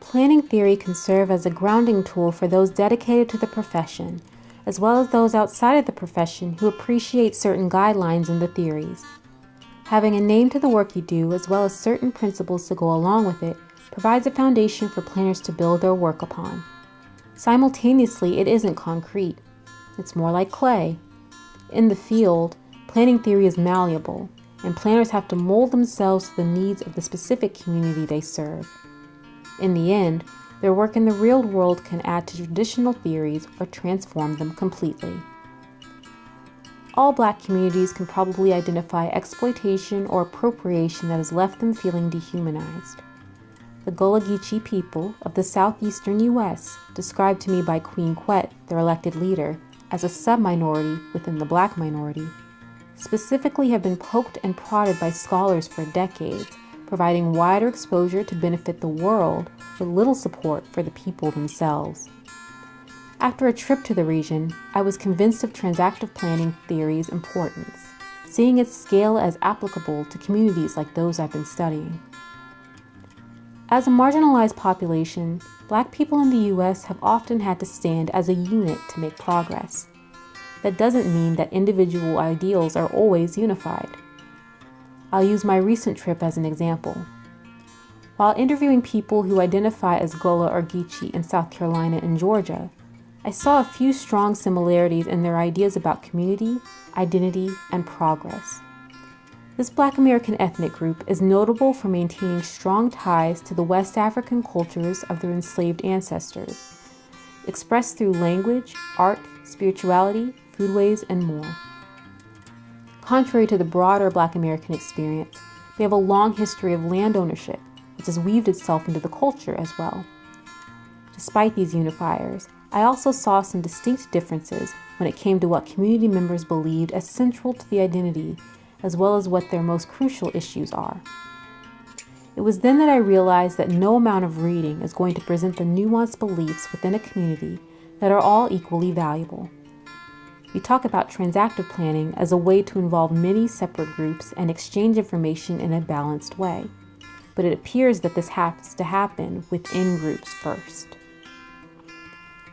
planning theory can serve as a grounding tool for those dedicated to the profession, as well as those outside of the profession who appreciate certain guidelines in the theories. Having a name to the work you do, as well as certain principles to go along with it, provides a foundation for planners to build their work upon. Simultaneously, it isn't concrete. It's more like clay. In the field, planning theory is malleable, and planners have to mold themselves to the needs of the specific community they serve. In the end, their work in the real world can add to traditional theories or transform them completely. All Black communities can probably identify exploitation or appropriation that has left them feeling dehumanized. The Gullah Geechee people of the southeastern U.S., described to me by Queen Quet, their elected leader, as a sub-minority within the Black minority, specifically have been poked and prodded by scholars for decades, providing wider exposure to benefit the world with little support for the people themselves. After a trip to the region, I was convinced of transactive planning theory's importance, seeing its scale as applicable to communities like those I've been studying. As a marginalized population, Black people in the U.S. have often had to stand as a unit to make progress. That doesn't mean that individual ideals are always unified. I'll use my recent trip as an example. While interviewing people who identify as Gullah or Geechee in South Carolina and Georgia, I saw a few strong similarities in their ideas about community, identity, and progress. This Black American ethnic group is notable for maintaining strong ties to the West African cultures of their enslaved ancestors, expressed through language, art, spirituality, foodways, and more. Contrary to the broader Black American experience, they have a long history of land ownership, which has weaved itself into the culture as well. Despite these unifiers, I also saw some distinct differences when it came to what community members believed as central to the identity, as well as what their most crucial issues are. It was then that I realized that no amount of reading is going to present the nuanced beliefs within a community that are all equally valuable. We talk about transactive planning as a way to involve many separate groups and exchange information in a balanced way, but it appears that this has to happen within groups first.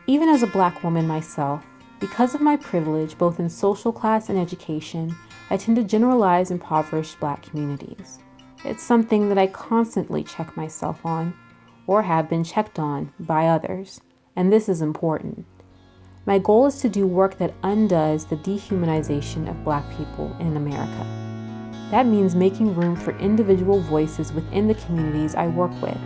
Even as a Black woman myself, because of my privilege both in social class and education, I tend to generalize impoverished Black communities. It's something that I constantly check myself on, or have been checked on by others, and this is important. My goal is to do work that undoes the dehumanization of Black people in America. That means making room for individual voices within the communities I work with.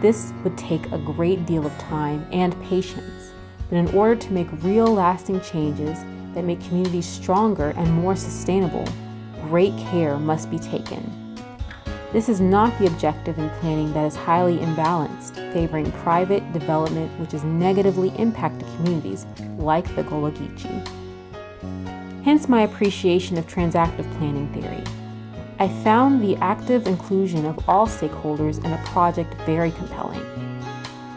This would take a great deal of time and patience, but in order to make real lasting changes that make communities stronger and more sustainable, great care must be taken. This is not the objective in planning that is highly imbalanced, favoring private development which has negatively impacted communities like the Gullah Geechee. Hence my appreciation of transactive planning theory. I found the active inclusion of all stakeholders in a project very compelling.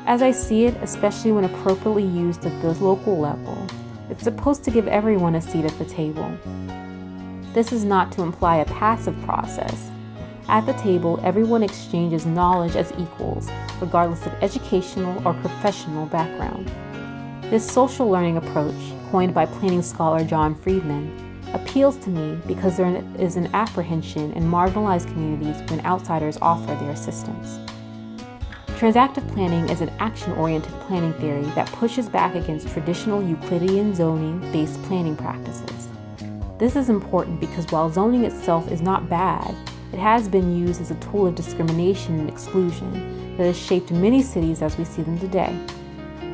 As I see it, especially when appropriately used at the local level, it's supposed to give everyone a seat at the table. This is not to imply a passive process. At the table, everyone exchanges knowledge as equals, regardless of educational or professional background. This social learning approach, coined by planning scholar John Friedman, appeals to me because there is an apprehension in marginalized communities when outsiders offer their assistance. Transactive planning is an action-oriented planning theory that pushes back against traditional Euclidean zoning-based planning practices. This is important because while zoning itself is not bad, it has been used as a tool of discrimination and exclusion that has shaped many cities as we see them today,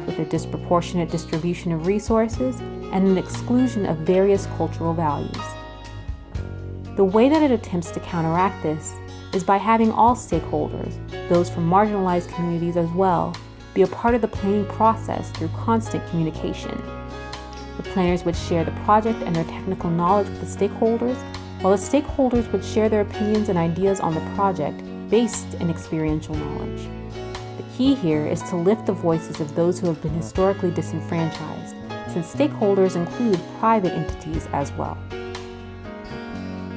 with a disproportionate distribution of resources and an exclusion of various cultural values. The way that it attempts to counteract this is by having all stakeholders, those from marginalized communities as well, be a part of the planning process through constant communication. The planners would share the project and their technical knowledge with the stakeholders, while the stakeholders would share their opinions and ideas on the project based in experiential knowledge. The key here is to lift the voices of those who have been historically disenfranchised, since stakeholders include private entities as well.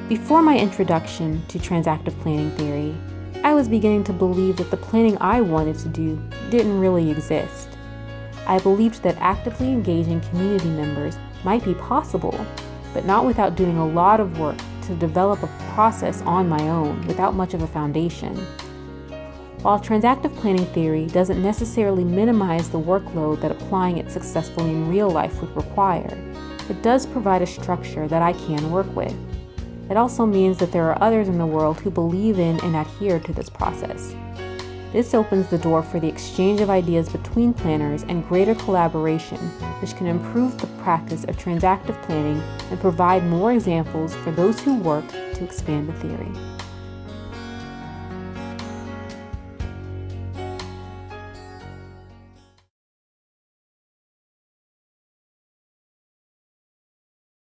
Before my introduction to transactive planning theory, I was beginning to believe that the planning I wanted to do didn't really exist. I believed that actively engaging community members might be possible, but not without doing a lot of work to develop a process on my own without much of a foundation. While transactive planning theory doesn't necessarily minimize the workload that applying it successfully in real life would require, it does provide a structure that I can work with. It also means that there are others in the world who believe in and adhere to this process. This opens the door for the exchange of ideas between planners and greater collaboration, which can improve the practice of transactive planning and provide more examples for those who work to expand the theory.